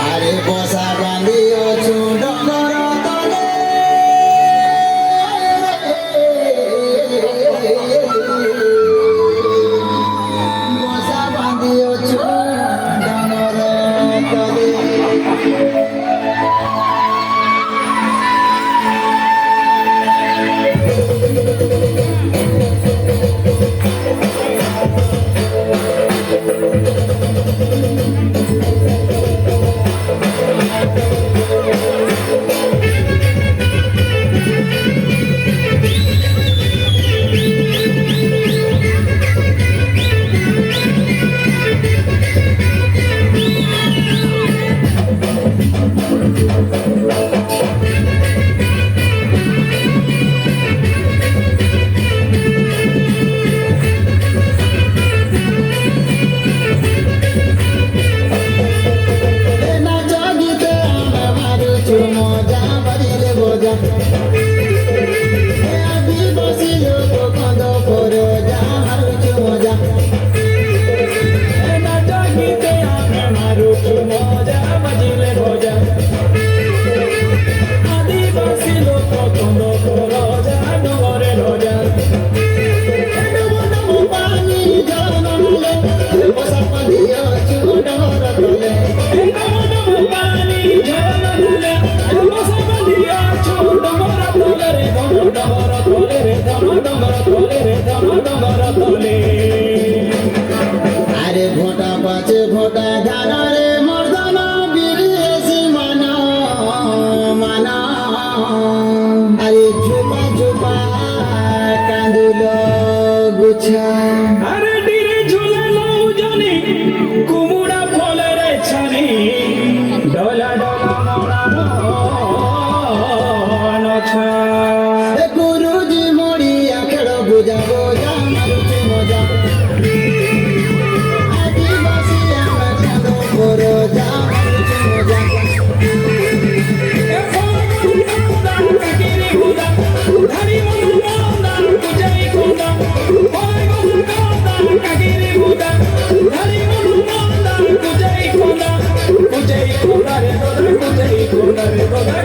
আরে বসা বাঁধিয়েছো ডগর তলে বসা বাঁধিয়েছো ডগর তলে আরে ভোটা পাচ্ছে ভোটা ধারে মর্দন বিরিয়েছি মানা মানা আরে ঝুপা ঝুপা কাঁদিল গুছা আরে ডিরে ঝুলালো জানি কুমুড়া ফলের ছানি ডলা ডলা নছা গুরুজি মরিয়া খেল বুঝা বোঝা মারুছে মজা আদিবাসী আমরা চাঁদ করো যা মারুছে মজা Kujai